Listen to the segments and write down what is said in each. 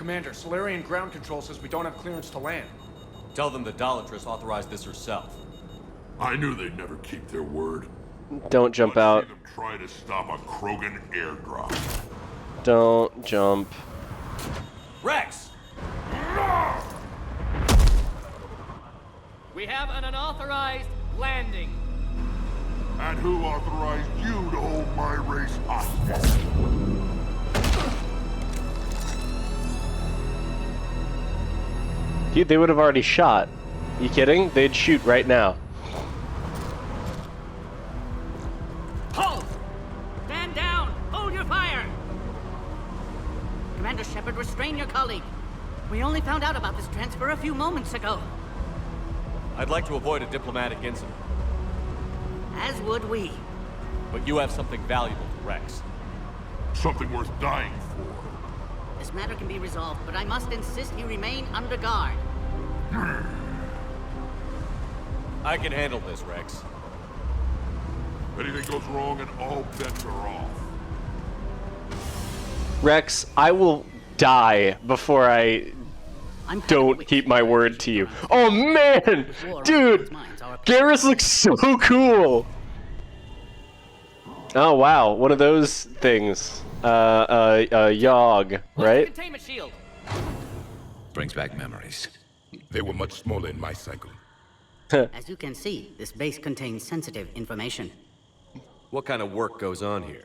Commander, Solarian ground control says we don't have clearance to land. Tell them the Dolatress authorized this herself. I knew they'd never keep their word. Don't jump Let's out. see them try to stop a Krogan airdrop. Don't jump. Wrex! We have an unauthorized landing. And who authorized you to hold my race hostage? They would have already shot. You kidding? They'd shoot right now. Halt! Stand down! Hold your fire! Commander Shepard, restrain your colleague. We only found out about this transfer a few moments ago. I'd like to avoid a diplomatic incident, As would we. but you have something valuable to Wrex. Something worth dying for. This matter can be resolved, but I must insist you remain under guard. I can handle this, Wrex. If anything goes wrong and all bets are off. Wrex, I will die before I don't keep my word to you. Oh man! Dude! Garrus looks so cool! Oh wow, one of those things. Yogg, right? Containment shield. Brings back memories. They were much smaller in my cycle. As you can see, this base contains sensitive information. What kind of work goes on here?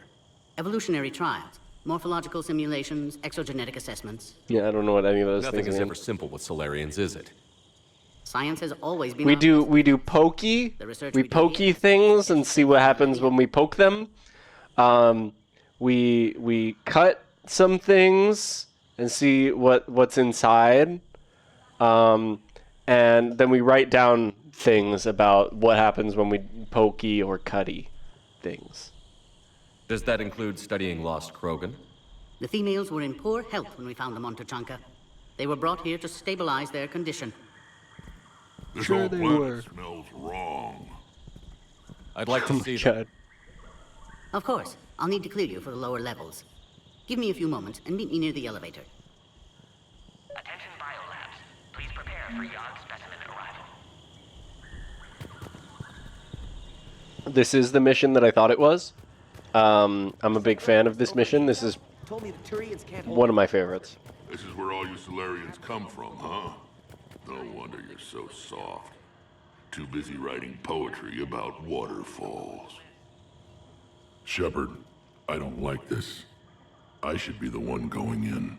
Evolutionary trials, morphological simulations, exogenetic assessments. Yeah, I don't know what any of those Nothing things is mean. ever simple with Solarians, is it? Science has always been. We do pokey. The research We we do pokey here- things and see what happens when we poke them. We cut some things and see what's inside. And then we write down things about what happens when we pokey or cutty things. Does that include studying lost Krogan? The females were in poor health when we found them on Tuchanka. They were brought here to stabilize their condition. This Sure whole they planet were. smells wrong. I'd like to see them. God. Of course, I'll need to clear you for the lower levels. Give me a few moments and meet me near the elevator. Attention biolabs. Please prepare for Yogg specimen arrival. This is the mission that I thought it was. I'm a big fan of this mission. This is one of my favorites. This is where all you Solarians come from, huh? No wonder you're so soft. Too busy writing poetry about waterfalls. Shepard, I don't like this. I should be the one going in.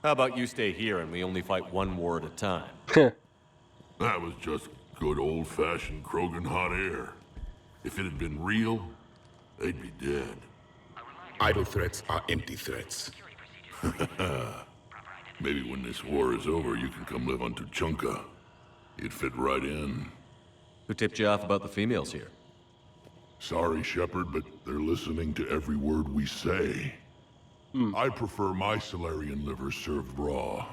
How about you stay here and we only fight one war at a time? That was just good old-fashioned Krogan hot air. If it had been real, they'd be dead. Idle threats are empty threats. Maybe when this war is over, you can come live on Tuchanka. You'd fit right in. Who tipped you off about the females here? Sorry, Shepard, but they're listening to every word we say. I prefer my Solarian liver served raw.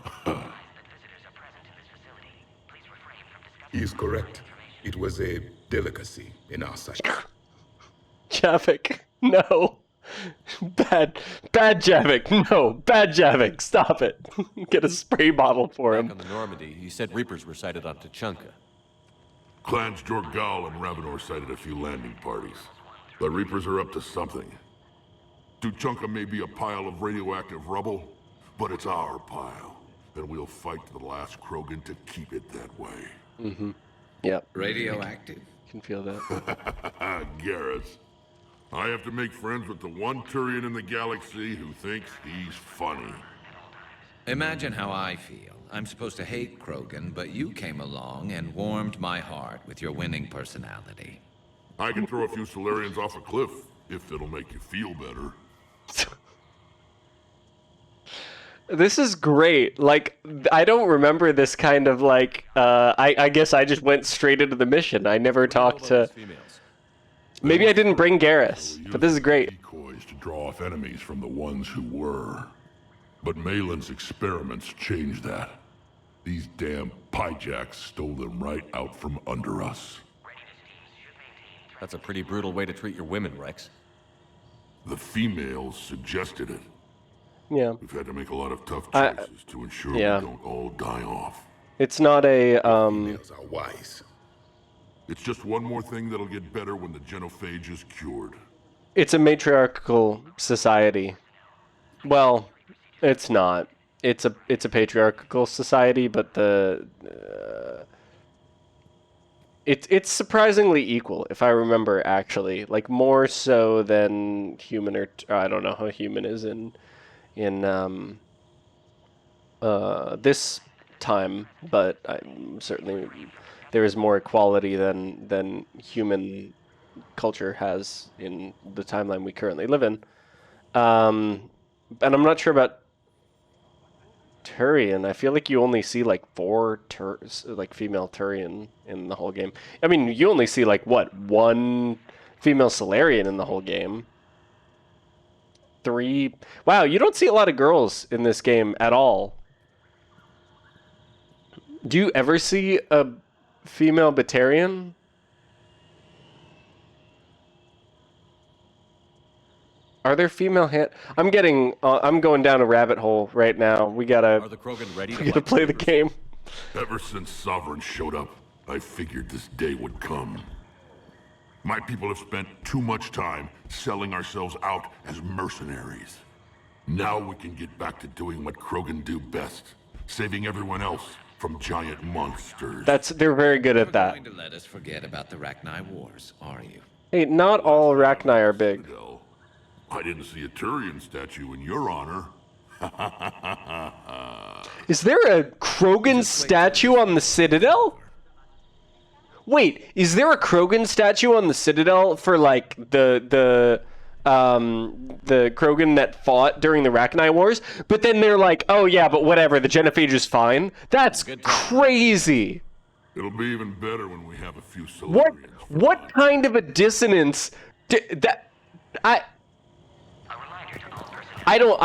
He is correct. It was a delicacy in our cycle. Javik, no. Bad Javik, no. Bad Javik, stop it. Get a spray bottle for Back him. on the Normandy, you said Reapers were sighted on Tuchanka. Clans Jorgal and Ravenor sighted a few landing parties. The Reapers are up to something. Tuchanka may be a pile of radioactive rubble, but it's our pile. And we'll fight to the last Krogan to keep it that way. Yep, Radioactive. can feel that. Garrus. I have to make friends with the one Turian in the galaxy who thinks he's funny. Imagine how I feel. I'm supposed to hate Krogan, but you came along and warmed my heart with your winning personality. I can throw a few Solarians off a cliff, if it'll make you feel better. This is great. Like, I don't remember this kind of like, I guess I just went straight into the mission. I never talked to... Females. Maybe I didn't bring Garrus, but this is great. Decoys to draw off enemies from the ones who were. But Malin's experiments changed that. These damn pyjacks stole them right out from under us. That's a pretty brutal way to treat your women, Wrex. The females suggested it. Yeah. We've had to make a lot of tough I- choices to ensure yeah. we don't all die off. It's not a Females are wise. It's just one more thing that'll get better when the genophage is cured. it's a matriarchal society. Well, it's not. It's a patriarchal society, but it's surprisingly equal, if I remember, actually. Like, more so than human, or I don't know how human is in this time, but certainly there is more equality than human culture has in the timeline we currently live in. And I'm not sure about Turian. I feel like you only see like 4 female Turian in the whole game. I mean, you only see like what, 1 female Solarian in the whole game. 3. Wow, you don't see a lot of girls in this game at all. Do you ever see a female Batarian? Are there female I'm going down a rabbit hole right now. We Are gotta the Krogan ready to we gotta play the game. Ever since Sovereign showed up, I figured this day would come. My people have spent too much time selling ourselves out as mercenaries. Now we can get back to doing what Krogan do best, saving everyone else from giant monsters. They're very good at You're that. going to let us forget about the Rachni Wars, are you? Hey, not all Rachni are big. Hell, I didn't see a Turian statue in your honor. Is there a Krogan statue on the Citadel? Wait, is there a Krogan statue on the Citadel for like the Krogan that fought during the Rachni Wars? But then they're like, oh yeah, but whatever, the genophage is fine. That's crazy. It'll be even better when we have a few What Solarians. what kind of a dissonance that I don't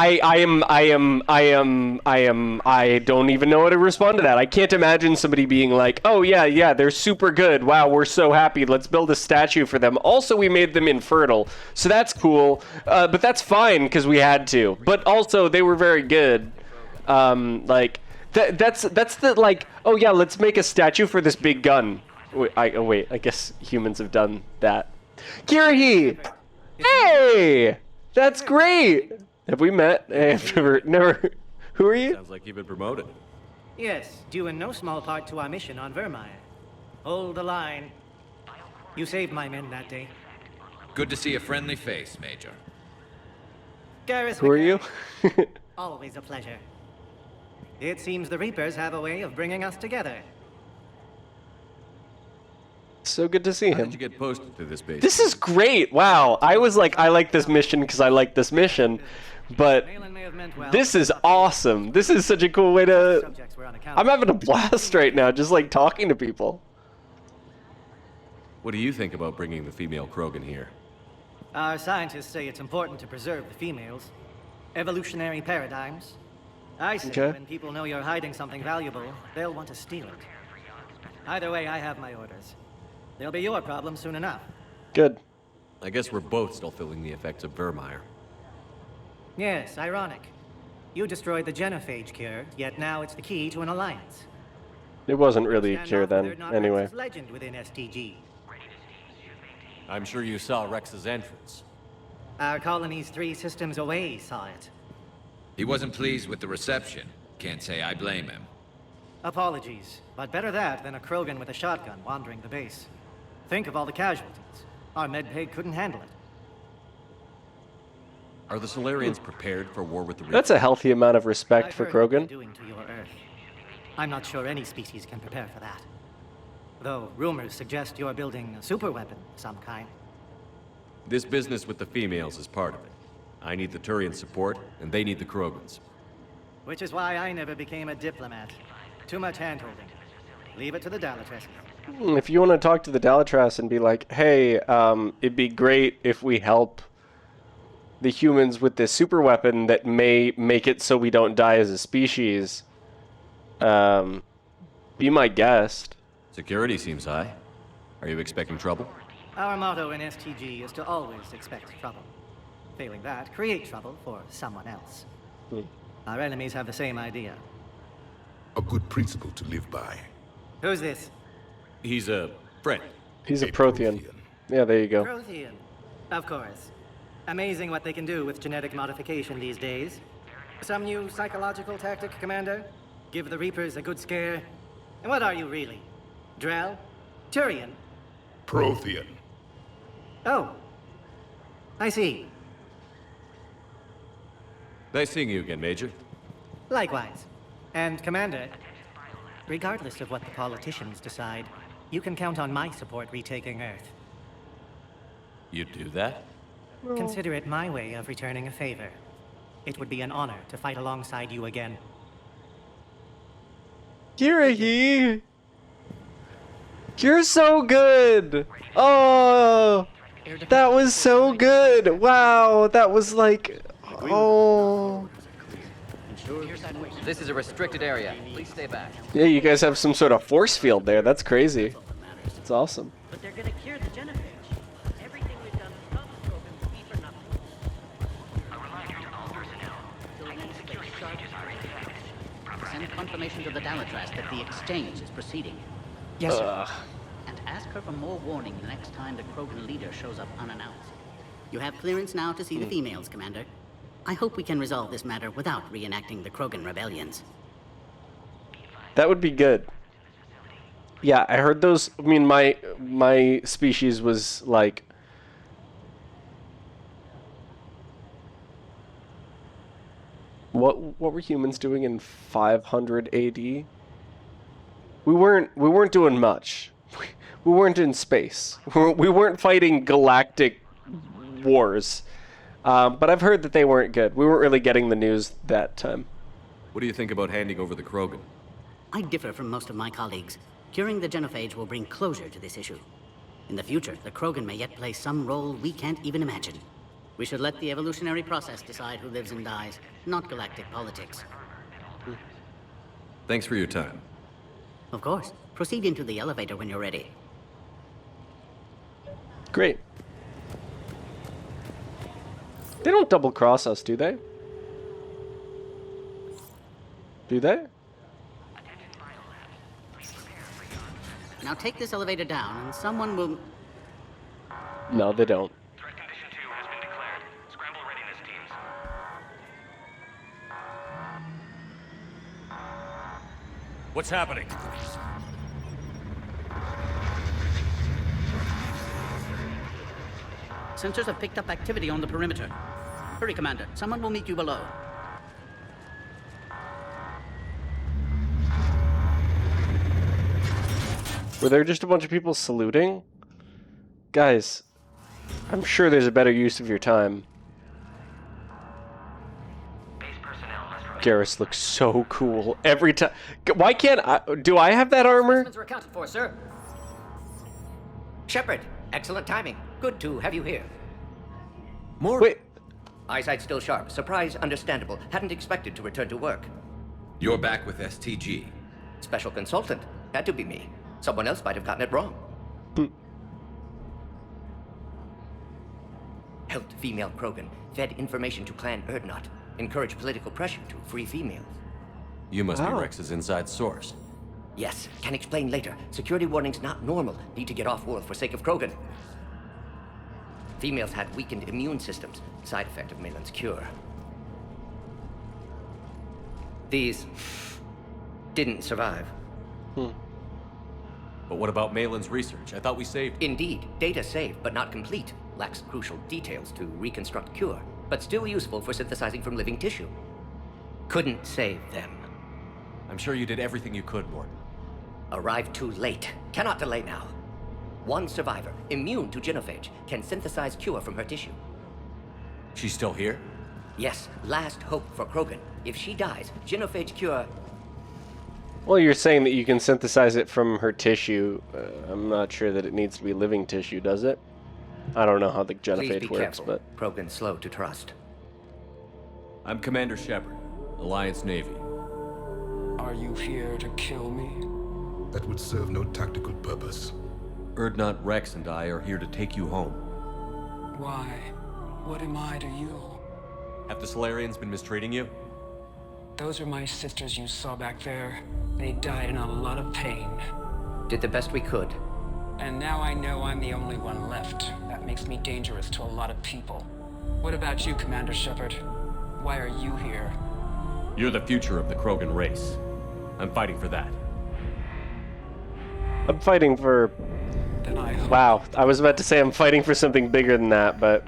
even know how to respond to that. I can't imagine somebody being like, oh yeah, they're super good. Wow, we're so happy. Let's build a statue for them. Also, we made them infertile, so that's cool. But that's fine because we had to. But also, they were very good. Like that's the like, oh yeah, let's make a statue for this big gun. Wait, I guess humans have done that. Kirahi! Hey! That's great! Have we met? I've never... Who are you? Sounds like you've been promoted. Yes, due in no small part to our mission on Vermeer. Hold the line. You saved my men that day. Good to see a friendly face, Major. Garrus Who are you? Always a pleasure. It seems the Reapers have a way of bringing us together. So good to see How did him. you get posted to this base? This is great! Wow, I was like, I like this mission because I like this mission, but Malin may have meant well, this is awesome. This is such a cool way to... subjects were unaccountable. I'm having a blast right now, just like talking to people. What do you think about bringing the female Krogan here? Our scientists say it's important to preserve the females. Evolutionary paradigms. I say Okay. when people know you're hiding something valuable, they'll want to steal it. Either way, I have my orders. They'll be your problem soon enough. Good. I guess we're both still feeling the effects of Vermeer. Yes, ironic. You destroyed the genophage cure, yet now it's the key to an alliance. It wasn't really a Stand cure off whether then, or not anyway. Wrex is legend within STG. I'm sure you saw Rex's entrance. Our colony's 3 systems away saw it. He wasn't pleased with the reception. Can't say I blame him. Apologies, but better that than a Krogan with a shotgun wandering the base. Think of all the casualties. Our medbay couldn't handle it. Are the Solarians prepared for war with the Reapers? That's a healthy amount of respect I've for heard what they're Krogan. doing to your Earth. I'm not sure any species can prepare for that. Though rumors suggest you're building a superweapon of some kind. This business with the females is part of it. I need the Turian support, and they need the Krogans. Which is why I never became a diplomat. Too much hand-holding. Leave it to the Dalatresses. If you want to talk to the Dalatras and be like, hey, it'd be great if we help the humans with this super weapon that may make it so we don't die as a species, be my guest. Security seems high. Are you expecting trouble? Our motto in STG is to always expect trouble. Failing that, create trouble for someone else. Our enemies have the same idea. A good principle to live by. Who's this? He's a friend. He's a Prothean. Yeah, there you go. Prothean. Of course. Amazing what they can do with genetic modification these days. Some new psychological tactic, Commander? Give the Reapers a good scare? And what are you really? Drell? Turian? Prothean. Oh. I see. Nice seeing you again, Major. Likewise. And Commander, regardless of what the politicians decide, you can count on my support retaking Earth. You do that? Consider it my way of returning a favor. It would be an honor to fight alongside you again. Kirahi! You're so good! Oh! That was so good! Wow, that was like... Oh... This is a restricted area. Please stay back. Yeah, you guys have some sort of force field there. That's crazy. It's awesome. But they're gonna cure the genophage. Everything we've done to stop the program will be for nothing. A reminder to all personnel. I need security procedures are in effect. Send confirmation to the Dalatras that the exchange is proceeding. Yes, sir. And ask her for more warning the next time the Krogan leader shows up unannounced. You have clearance now to see the females, Commander. I hope we can resolve this matter without reenacting the Krogan rebellions. That would be good. Yeah, I heard those. I mean, my species was like... What were humans doing in 500 AD? We weren't doing much. We weren't in space. We weren't fighting galactic wars. But I've heard that they weren't good. We weren't really getting the news that time. What do you think about handing over the Krogan? I differ from most of my colleagues. Curing the genophage will bring closure to this issue. In the future, the Krogan may yet play some role we can't even imagine. We should let the evolutionary process decide who lives and dies, not galactic politics. Thanks for your time. Of course. Proceed into the elevator when you're ready. Great. They don't double-cross us, do they? Do they? Now take this elevator down, and someone will... No, they don't. Threat condition 2 has been declared. Scramble readiness teams. What's happening? Sensors have picked up activity on the perimeter. Hurry, Commander. Someone will meet you below. Were there just a bunch of people saluting? Guys, I'm sure there's a better use of your time. Base personnel must remain. Garrus looks so cool every time. Why can't I? Do I have that armor? Are accounted for, sir. Shepard, excellent timing. Good to have you here. More. Wait. Eyesight still sharp. Surprise, understandable. Hadn't expected to return to work. You're back with STG. Special consultant. Had to be me. Someone else might have gotten it wrong. Helped female Krogan. Fed information to Clan Erdnot. Encouraged political pressure to free females. You must be Wrex's inside source. Yes, can explain later. Security warnings not normal. Need to get off-world for sake of Krogan. Females had weakened immune systems. Side effect of Malin's cure. These didn't survive. But what about Malin's research? I thought we saved... Indeed, data saved, but not complete. Lacks crucial details to reconstruct cure, but still useful for synthesizing from living tissue. Couldn't save them. I'm sure you did everything you could, Morton. Arrived too late. Cannot delay now. One survivor, immune to genophage, can synthesize cure from her tissue. She's still here? Yes, last hope for Krogan. If she dies, genophage cure... Well, you're saying that you can synthesize it from her tissue. I'm not sure that it needs to be living tissue, does it? I don't know how the Please genophage be works, careful. but... Krogan's slow to trust. I'm Commander Shepard, Alliance Navy. Are you here to kill me? That would serve no tactical purpose. Erdnot, Wrex, and I are here to take you home. Why? What am I to you? Have the Solarians been mistreating you? Those are my sisters you saw back there. They died in a lot of pain. Did the best we could. And now I know I'm the only one left. That makes me dangerous to a lot of people. What about you, Commander Shepard? Why are you here? You're the future of the Krogan race. I'm fighting for that. I'm fighting for... Then I hope... Wow, I was about to say I'm fighting for something bigger than that, but...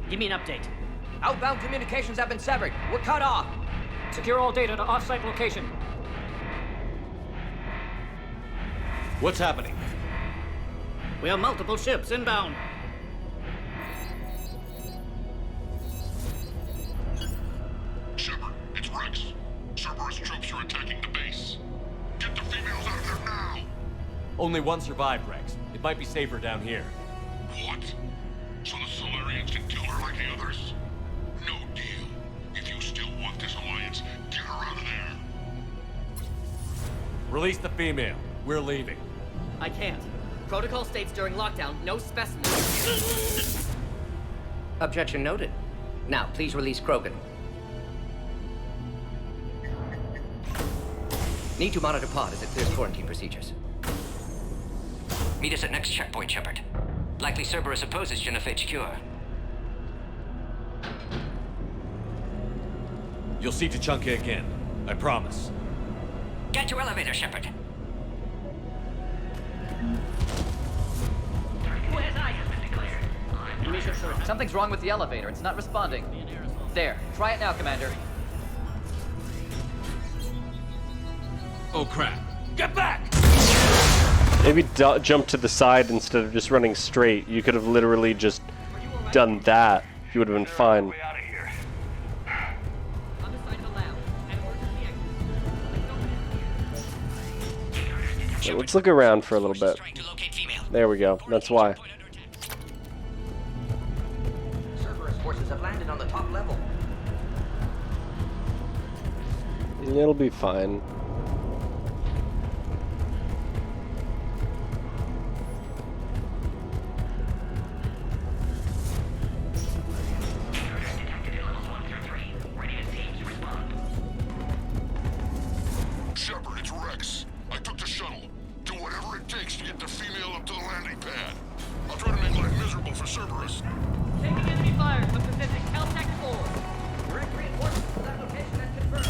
Give me an update. Outbound communications have been severed. We're cut off. Secure all data to off-site location. What's happening? We have multiple ships inbound. Shepard, it's Wrex. Cerberus troops are attacking the base. Get the females out of there now! Only one survived, Wrex. It might be safer down here. What? So the Solarians can kill her like the others? No deal. If you still want this alliance, get her out of there. Release the female. We're leaving. I can't. Protocol states during lockdown, no specimens. Objection noted. Now, please release Krogan. Need to monitor pod as it clears quarantine procedures. Meet us at next checkpoint, Shepard. Likely Cerberus opposes genophage cure. You'll see Tuchanka again. I promise. Get to elevator, Shepard. Something's wrong with the elevator. It's not responding. There. Try it now, Commander. Oh crap. Get back! Maybe jump to the side instead of just running straight. You could have literally just done that. You would have been fine. So let's look around for a little bit. There we go. That's why. Cerberus forces have landed on the top level. It'll be fine. Shepard, it's Wrex. I took the shuttle. Do whatever it takes to get the female up to the landing pad. I'll try to make life miserable for Cerberus. Taking enemy fire from Pacific Caltech 4. Direct reinforcements to that location and confirmed.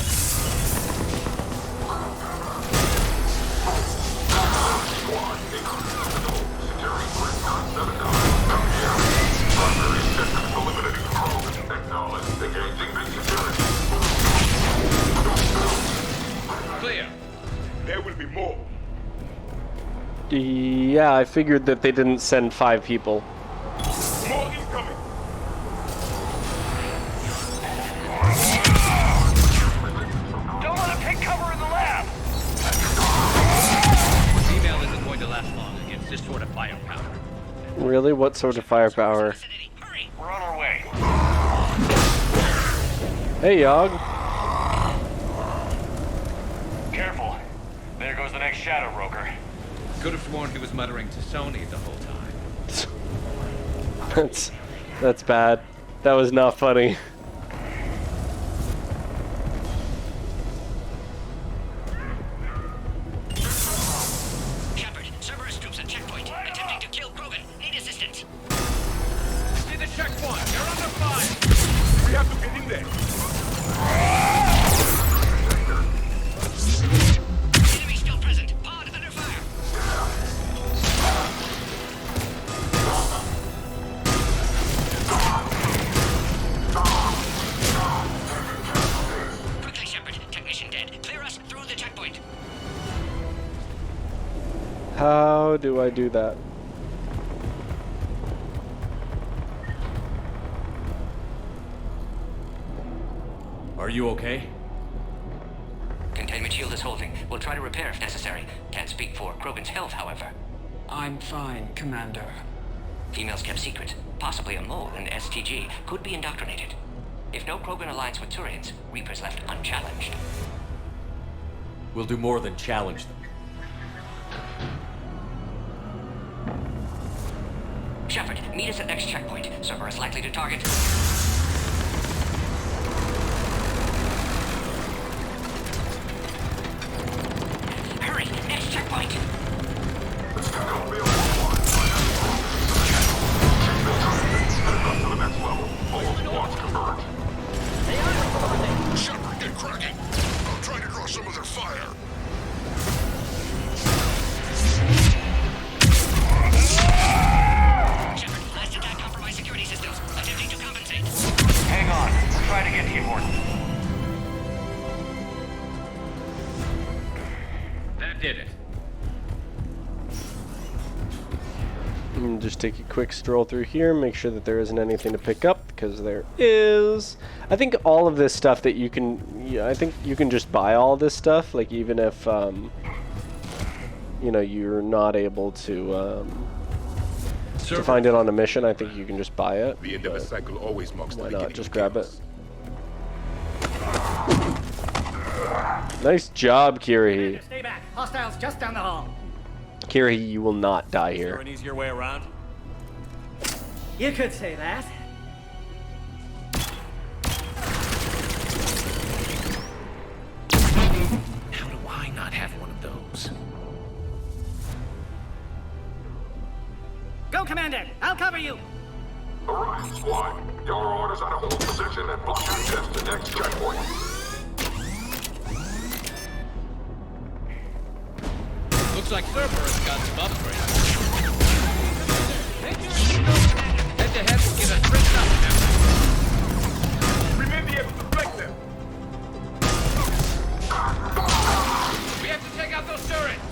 Clear. There will be more. Yeah, I figured that they didn't send 5 people. More incoming. Don't let him take cover in the lab! Female isn't going to last long against this sort of firepower. Really? What sort of firepower? We're on our way. Hey, Yogg. Careful. There goes the next shadow broker. Could have sworn he was muttering to Sony the whole time. That's bad. That was not funny. Shepard, Cerberus troops at checkpoint. Attempting to kill Krogan. Need assistance. See the checkpoint. You're under fire. We have to get in there. Enemy still present. Pod under fire. Quickly, Shepard. Technician dead. Clear us through the checkpoint. How do I do that? Are you okay? Containment shield is holding. We'll try to repair if necessary. Can't speak for Krogan's health, however. I'm fine, Commander. Females kept secret. Possibly a mole in STG could be indoctrinated. If no Krogan aligns with Turians, Reapers left unchallenged. We'll do more than challenge them. Shepard, meet us at next checkpoint. Cerberus likely to target. did it. And just take a quick stroll through here, make sure that there isn't anything to pick up, because there is. I think all of this stuff that you can, I think you can just buy all this stuff, like even if, you know, you're not able to find it on a mission. I think you can just buy it. The end of a cycle always marks the Why beginning not just of grab it? chaos. Nice job, Kirahi. Stay back. Hostiles just down the hall. Kirahi, you will not die Is there here. an easier way around? You could say that. How do I not have one of those? Go, Commander. I'll cover you. Alright, squad. Your orders are to hold position and block access to next checkpoint. Looks like Cerberus got some upgrades. Head to head will get us tricked up now. We may be able to break them. We have to take out those turrets.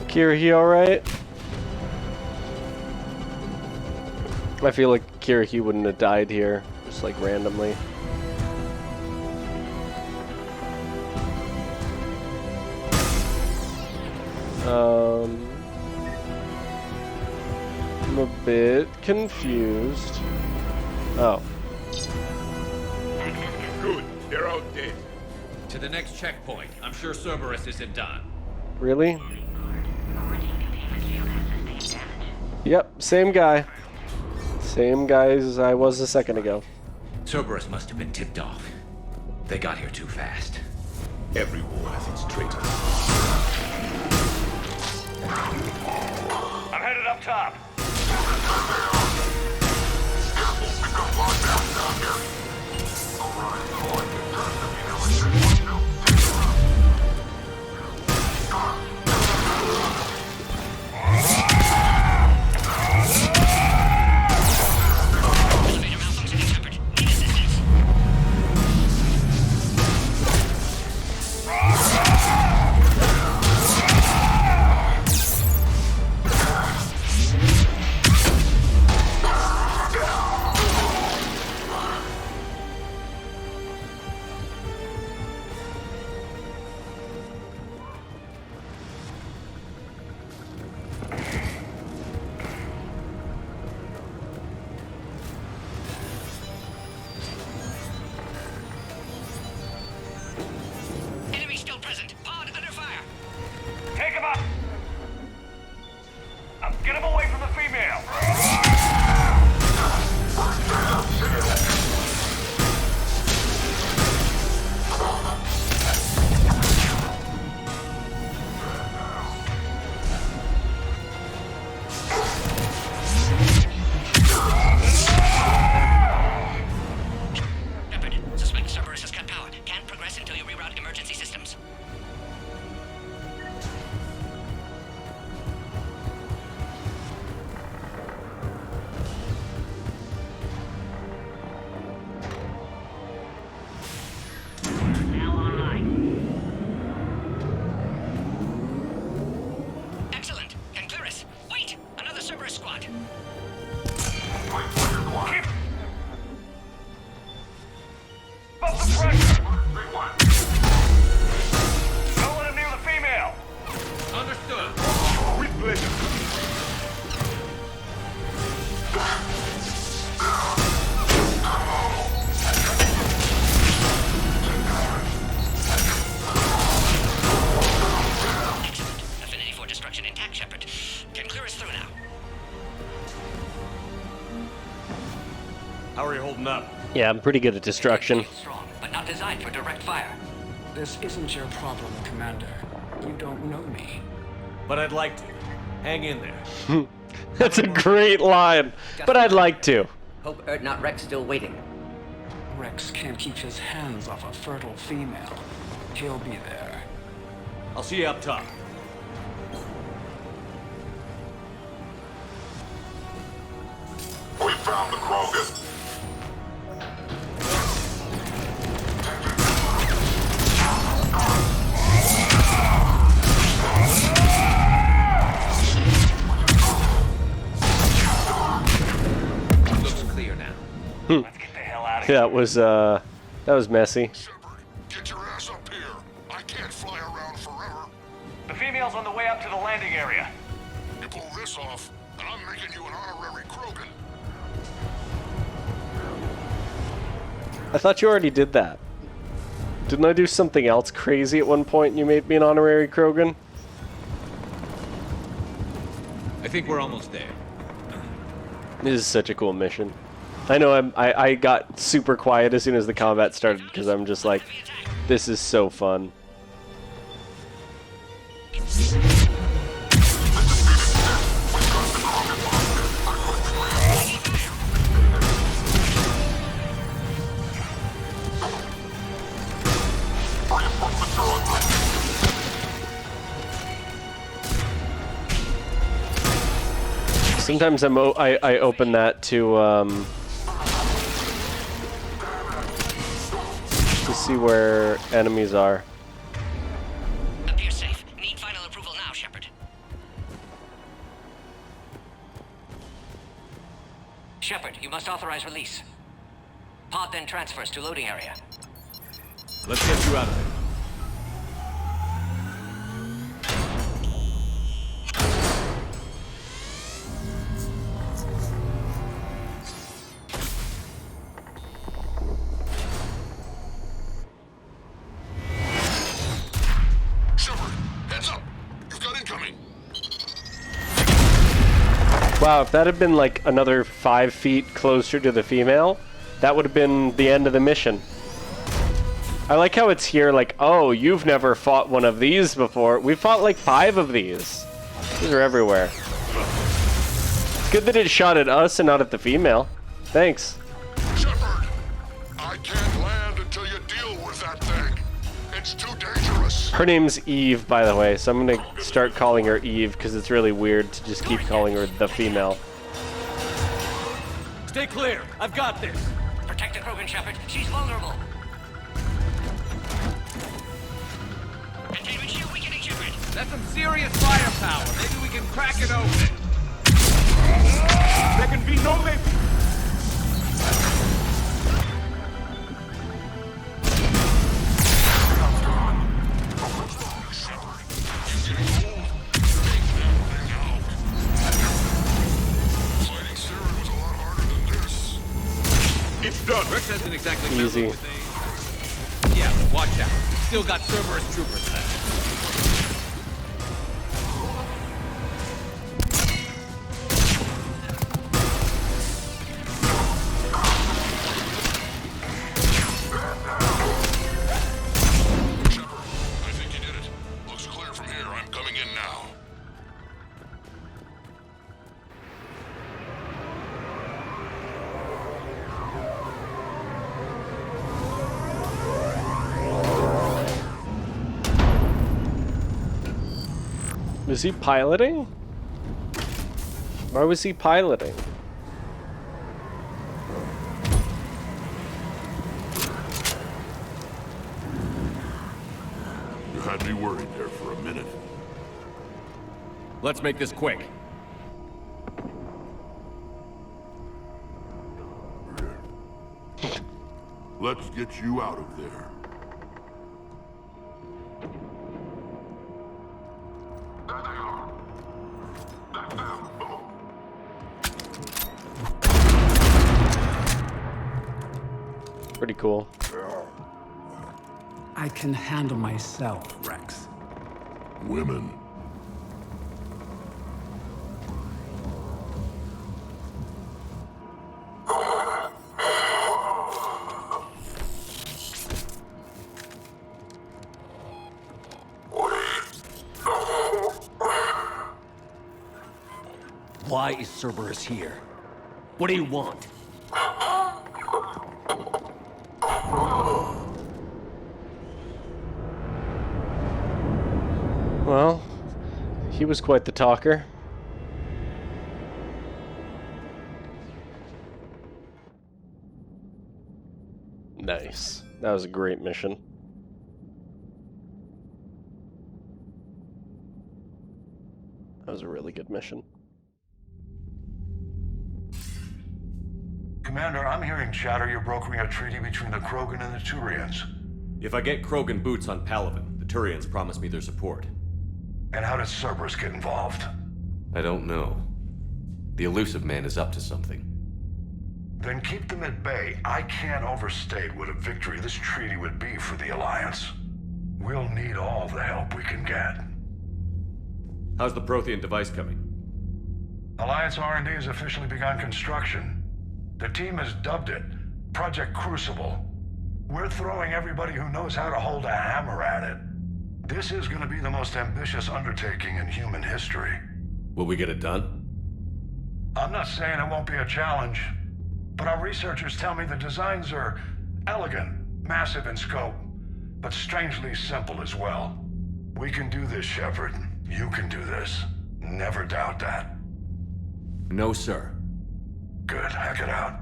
Kirahi, alright? I feel like Kirahi wouldn't have died here, just like randomly. I'm a bit confused. Oh. Good, they're out dead. To the next checkpoint. I'm sure Cerberus isn't done. Really? Yep, same guy. Same guy as I was a second ago. Cerberus must have been tipped off. They got here too fast. Every war has its traitors. I'm headed up top. Enemy still present. Pod under fire. Take him up. Get him away from the female. Shepard, suspect Cerberus has cut power. Can't progress until you reroute emergency systems. Now online. Excellent. Can clear us. Wait! Another Cerberus squad. Keep. Up the pressure. Don't let him near the female. Understood. With pleasure. Excellent. Affinity for destruction intact, Shepard. Can clear us through now. How are you holding up? Yeah, I'm pretty good at destruction. Strong, but not designed for direct fire. This isn't your problem, Commander. You don't know me. But I'd like to. Hang in there. That's a great line, but I'd like to. Hope not Wrex still waiting. Wrex can't keep his hands off a fertile female. He'll be there. I'll see you up top. We found the Krogan. Let's get the hell out of here. That was messy. Shepard, get your ass up here. I can't fly around forever. The female's on the way up to the landing area. You pull this off, and I'm making you an honorary Krogan. I thought you already did that. Didn't I do something else crazy at one point and you made me an honorary Krogan? I think we're almost there. This is such a cool mission. I know I got super quiet as soon as the combat started because I'm just like, this is so fun. Sometimes I open that to see where enemies are. Appear safe. Need final approval now, Shepard. Shepard, you must authorize release. Pod then transfers to loading area. Let's get you out of there. Wow, if that had been like another 5 feet closer to the female, that would have been the end of the mission. I like how it's here like, oh, you've never fought one of these before. We fought like 5 of these. These are everywhere. Good that it shot at us and not at the female. Thanks. Shepard, I can't land until you deal with that thing. It's too dangerous. Her name's Eve, by the way, so I'm gonna start calling her Eve because it's really weird to just keep calling her the female. Stay clear. I've got this. Protect the Krogan, Shepard. She's vulnerable. Containment shield weakening, Shepard. That's some serious firepower. Maybe we can crack it open. There can be no maybe. It's done. Wrex hasn't exactly easy. Yeah, watch out. Still got Cerberus troopers left. I think you did it. Looks clear from here. I'm coming in now. Was he piloting? Why was he piloting? You had me worried there for a minute. Let's make this quick. Let's get you out of there. Pretty cool. I can handle myself, Wrex. Women. Why is Cerberus here? What do you want? Well, he was quite the talker. Nice. That was a great mission. That was a really good mission. Commander, I'm hearing chatter you're brokering a treaty between the Krogan and the Turians. If I get Krogan boots on Palaven, the Turians promise me their support. And how does Cerberus get involved? I don't know. The Elusive Man is up to something. Then keep them at bay. I can't overstate what a victory this treaty would be for the Alliance. We'll need all the help we can get. How's the Prothean device coming? Alliance R&D has officially begun construction. The team has dubbed it Project Crucible. We're throwing everybody who knows how to hold a hammer at it. This is going to be the most ambitious undertaking in human history. Will we get it done? I'm not saying it won't be a challenge, but our researchers tell me the designs are elegant, massive in scope, but strangely simple as well. We can do this, Shepard. You can do this. Never doubt that. No, sir. Good. Hack it out.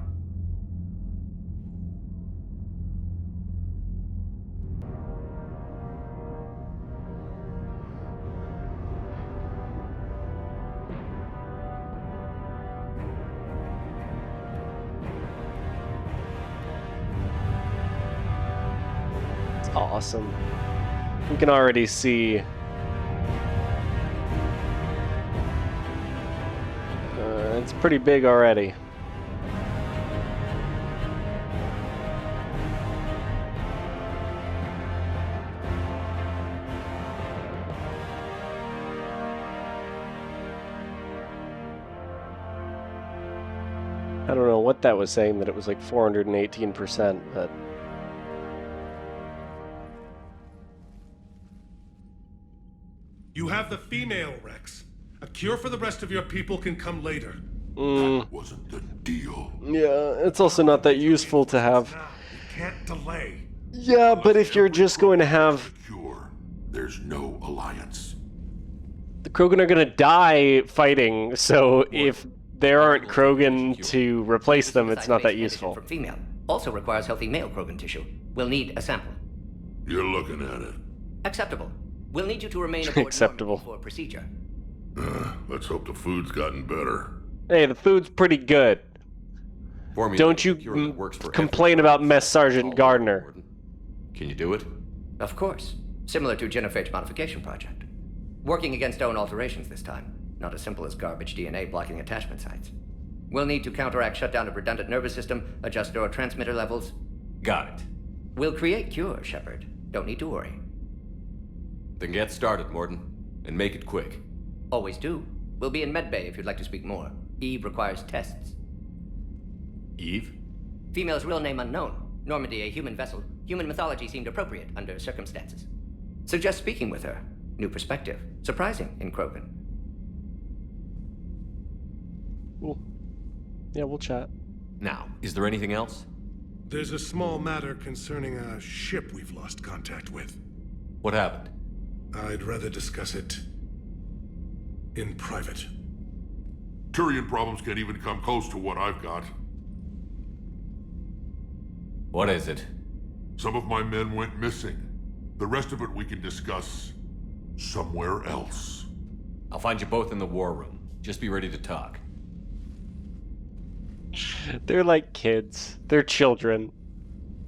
It's awesome. We can already see it's pretty big already. I don't know what that was saying, that it was like 418%, but you have the female, Wrex. A cure for the rest of your people can come later. That wasn't the deal. Yeah, it's also not that useful to have. We can't delay. Yeah, but if you're just going to have... There's no alliance. The Krogan are going to die fighting, so if there aren't Krogan to replace them, it's not that useful. From female also requires healthy male Krogan tissue. We'll need a sample. You're looking at it. Acceptable. We'll need you to remain aboard acceptable for procedure. Let's hope the food's gotten better. Hey, the food's pretty good. Don't you complain about Mess Sergeant Gardner. Can you do it? Of course. Similar to genophage modification project. Working against own alterations this time. Not as simple as garbage DNA blocking attachment sites. We'll need to counteract shutdown of redundant nervous system, adjust neurotransmitter levels. Got it. We'll create cure, Shepard. Don't need to worry. Then get started, Morden. And make it quick. Always do. We'll be in medbay if you'd like to speak more. Eve requires tests. Eve? Female's real name unknown. Normandy, a human vessel. Human mythology seemed appropriate under circumstances. Suggest speaking with her. New perspective. Surprising in Krogan. Cool. Yeah, we'll chat. Now, is there anything else? There's a small matter concerning a ship we've lost contact with. What happened? I'd rather discuss it in private. Turian problems can't even come close to what I've got. What is it? Some of my men went missing. The rest of it we can discuss somewhere else. I'll find you both in the war room. Just be ready to talk. They're like kids. They're children.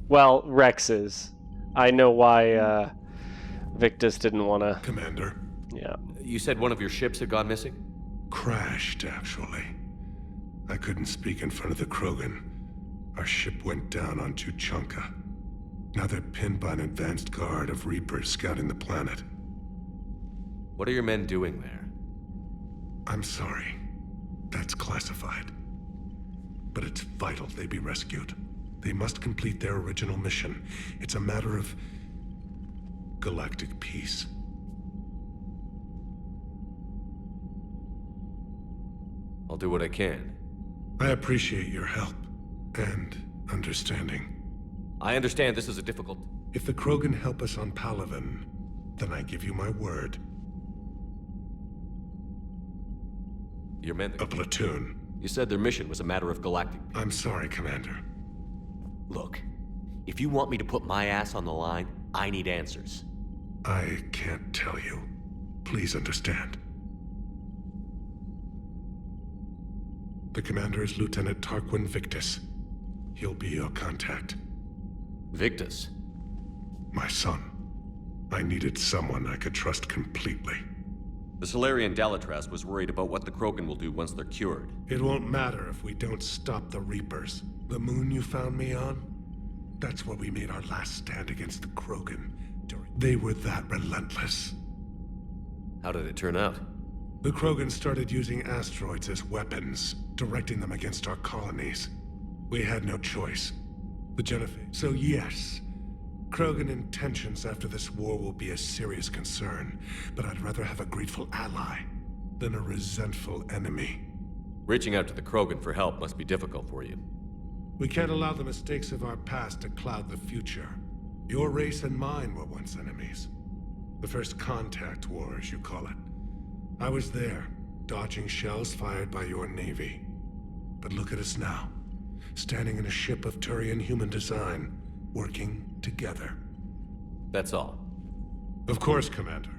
Well, Wrex is. I know why Victus didn't want to... Commander. Yeah. You said one of your ships had gone missing? Crashed, actually. I couldn't speak in front of the Krogan. Our ship went down on Tuchanka. Now they're pinned by an advanced guard of Reapers scouting the planet. What are your men doing there? I'm sorry. That's classified. But it's vital they be rescued. They must complete their original mission. It's a matter of galactic peace. I'll do what I can. I appreciate your help and understanding. I understand this is a difficult... If the Krogan help us on Palaven, then I give you my word. Your men... A platoon. You said their mission was a matter of galactic... I'm sorry, Commander. Look, if you want me to put my ass on the line, I need answers. I can't tell you. Please understand. The commander is Lieutenant Tarquin Victus. He'll be your contact. Victus. My son. I needed someone I could trust completely. The Solarian Dalatras was worried about what the Krogan will do once they're cured. It won't matter if we don't stop the Reapers. The moon you found me on? That's where we made our last stand against the Krogan. They were that relentless. How did it turn out? The Krogan started using asteroids as weapons, directing them against our colonies. We had no choice. The Genophage. So yes, Krogan intentions after this war will be a serious concern, but I'd rather have a grateful ally than a resentful enemy. Reaching out to the Krogan for help must be difficult for you. We can't allow the mistakes of our past to cloud the future. Your race and mine were once enemies. The first contact war, as you call it. I was there, dodging shells fired by your navy. But look at us now, standing in a ship of Turian human design, working together. That's all. Of course, Commander.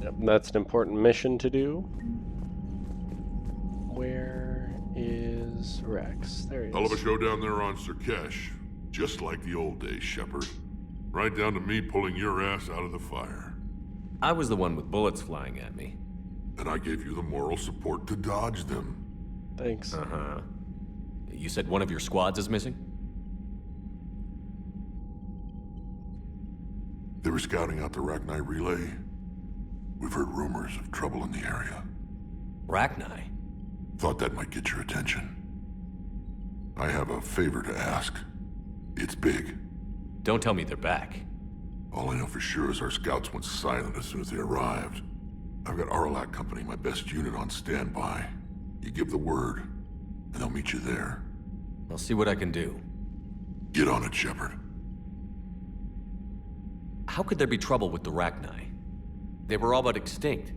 Yep, that's an important mission to do. Where is Wrex? There he is. Hell of a show down there on Sirkesh. Just like the old days, Shepard. Right down to me pulling your ass out of the fire. I was the one with bullets flying at me. And I gave you the moral support to dodge them. Thanks. Uh-huh. You said one of your squads is missing? They were scouting out the Rachni relay. We've heard rumors of trouble in the area. Rachni? Thought that might get your attention. I have a favor to ask. It's big. Don't tell me they're back. All I know for sure is our scouts went silent as soon as they arrived. I've got Aralak Company, my best unit, on standby. You give the word, and they'll meet you there. I'll see what I can do. Get on it, Shepard. How could there be trouble with the Rachni? They were all but extinct.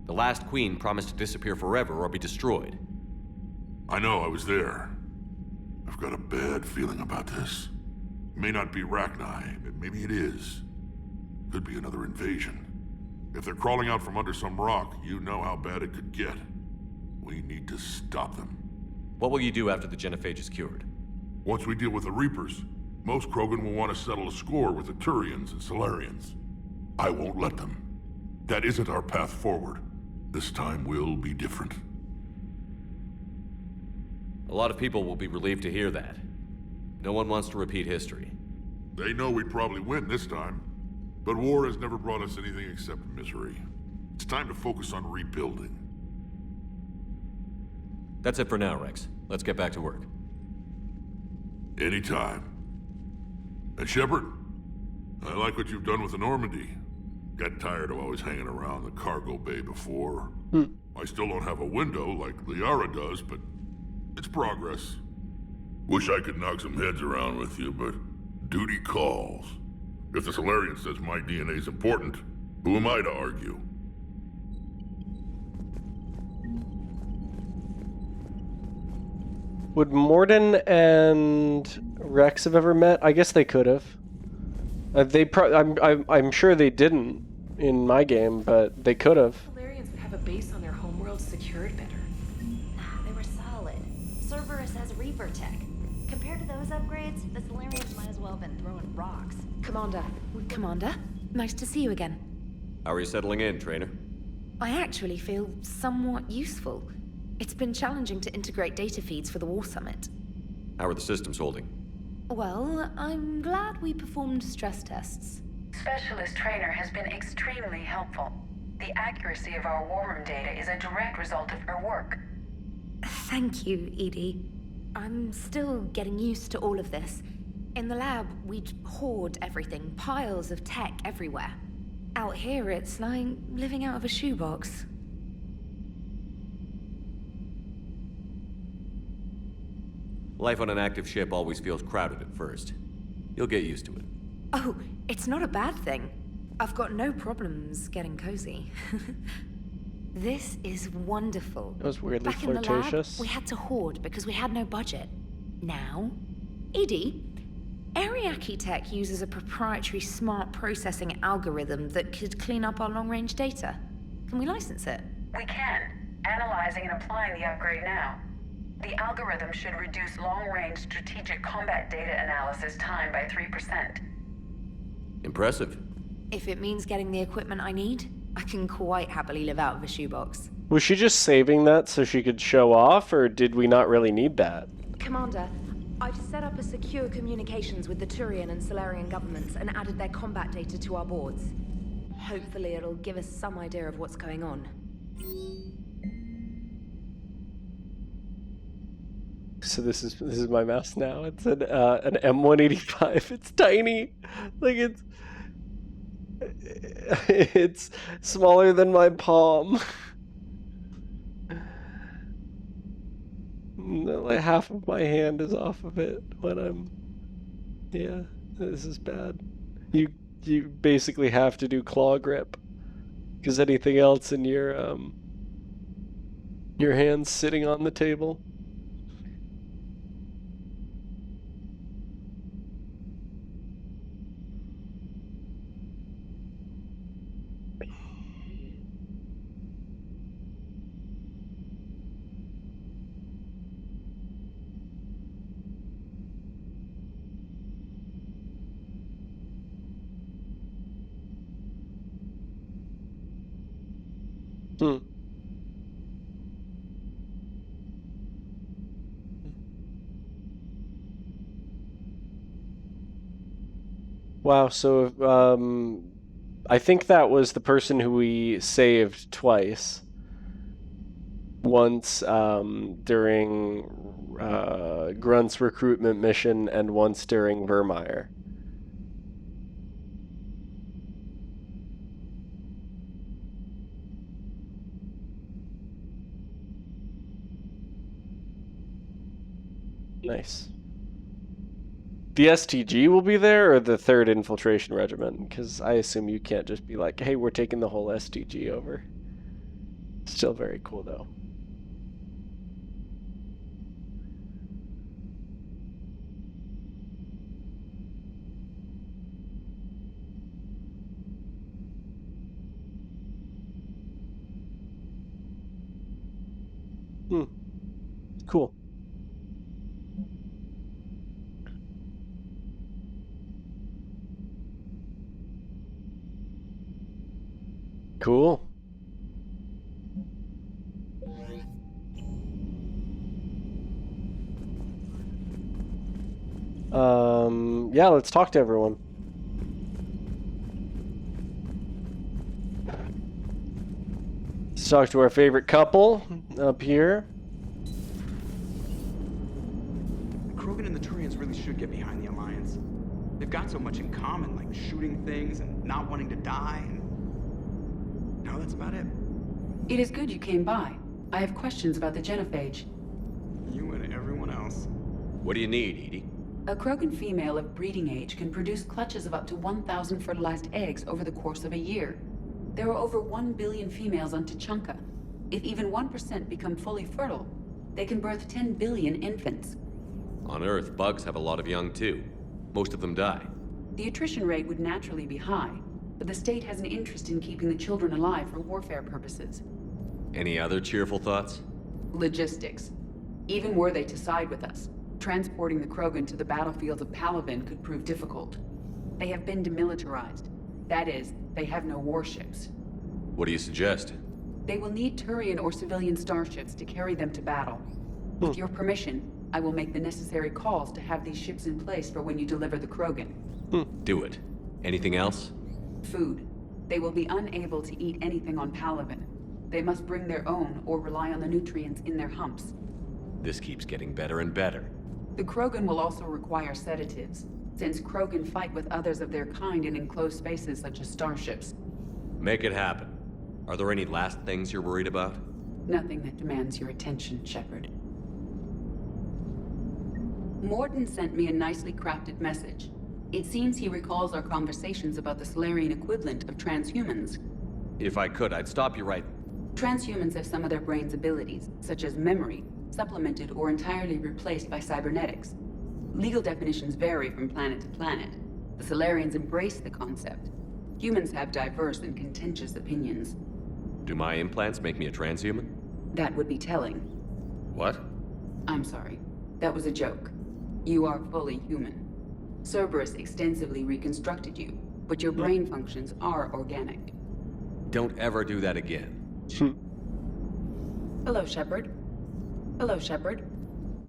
The last queen promised to disappear forever or be destroyed. I know, I was there. I've got a bad feeling about this. It may not be Rachni, but maybe it is. Could be another invasion. If they're crawling out from under some rock, you know how bad it could get. We need to stop them. What will you do after the Genophage is cured? Once we deal with the Reapers, most Krogan will want to settle a score with the Turians and Solarians. I won't let them. That isn't our path forward. This time will be different. A lot of people will be relieved to hear that. No one wants to repeat history. They know we'd probably win this time. But war has never brought us anything except misery. It's time to focus on rebuilding. That's it for now, Wrex. Let's get back to work. Anytime. And Shepard, I like what you've done with the Normandy. Got tired of always hanging around the cargo bay before. I still don't have a window like Liara does, but it's progress. Wish I could knock some heads around with you, but duty calls. If the Solarian says my DNA's important, who am I to argue? Would Morden and Wrex have ever met? I guess they could have. I'm sure they didn't in my game, but they could have. Solarians would have a base on their homeworld secured better. They were solid. Cerberus has Reaper tech. Compared to those upgrades, the Solarians might as well have been throwing rocks. Commander, nice to see you again. How are you settling in, Trainer? I actually feel somewhat useful. It's been challenging to integrate data feeds for the War Summit. How are the systems holding? Well, I'm glad we performed stress tests. Specialist Trainer has been extremely helpful. The accuracy of our war room data is a direct result of her work. Thank you, Edie. I'm still getting used to all of this. In the lab, we'd hoard everything, piles of tech everywhere. Out here, it's like living out of a shoebox. Life on an active ship always feels crowded at first. You'll get used to it. Oh, it's not a bad thing. I've got no problems getting cozy. This is wonderful. That was weirdly Back in the flirtatious. lab, we had to hoard because we had no budget. Now, Edie, Ariake Tech uses a proprietary smart processing algorithm that could clean up our long-range data. Can we license it? We can. Analyzing and applying the upgrade now. The algorithm should reduce long-range strategic combat data analysis time by 3%. Impressive. If it means getting the equipment I need, I can quite happily live out of a shoebox. Was she just saving that so she could show off, or did we not really need that? Commander, I've set up a secure communications with the Turian and Solarian governments and added their combat data to our boards. Hopefully it'll give us some idea of what's going on. So this is my mouse now. It's an M185. It's tiny. Like it's smaller than my palm. Like half of my hand is off of it when I'm. Yeah, this is bad. You basically have to do claw grip, because anything else in your hand's sitting on the table. Wow, so I think that was the person who we saved twice. Once during Grunt's recruitment mission and once during Vermeer. Nice. The STG will be there, or the 3rd Infiltration Regiment? Because I assume you can't just be like, hey, we're taking the whole STG over. Still very cool, though. Cool. Cool. Yeah, let's talk to everyone. Let's talk to our favorite couple up here. Krogan and the Turians really should get behind the Alliance. They've got so much in common, like shooting things and not wanting to die, and no, that's about it. It is good you came by. I have questions about the genophage. You and everyone else. What do you need, Edie? A Krogan female of breeding age can produce clutches of up to 1,000 fertilized eggs over the course of a year. There are over 1 billion females on Tuchanka. If even 1% become fully fertile, they can birth 10 billion infants. On Earth, bugs have a lot of young too. Most of them die. The attrition rate would naturally be high, but the state has an interest in keeping the children alive for warfare purposes. Any other cheerful thoughts? Logistics. Even were they to side with us, transporting the Krogan to the battlefields of Palaven could prove difficult. They have been demilitarized. That is, they have no warships. What do you suggest? They will need Turian or civilian starships to carry them to battle. With your permission, I will make the necessary calls to have these ships in place for when you deliver the Krogan. Do it. Anything else? Food. They will be unable to eat anything on Palaven. They must bring their own or rely on the nutrients in their humps. This keeps getting better and better. The Krogan will also require sedatives, since Krogan fight with others of their kind in enclosed spaces such as starships. Make it happen. Are there any last things you're worried about? Nothing that demands your attention, Shepard. Morton sent me a nicely crafted message. It seems he recalls our conversations about the Solarian equivalent of transhumans. If I could, I'd stop you right... Transhumans have some of their brain's abilities, such as memory, supplemented or entirely replaced by cybernetics. Legal definitions vary from planet to planet. The Solarians embrace the concept. Humans have diverse and contentious opinions. Do my implants make me a transhuman? That would be telling. What? I'm sorry. That was a joke. You are fully human. Cerberus extensively reconstructed you, but your brain functions are organic. Don't ever do that again. Hello, Shepard. Hello, Shepard.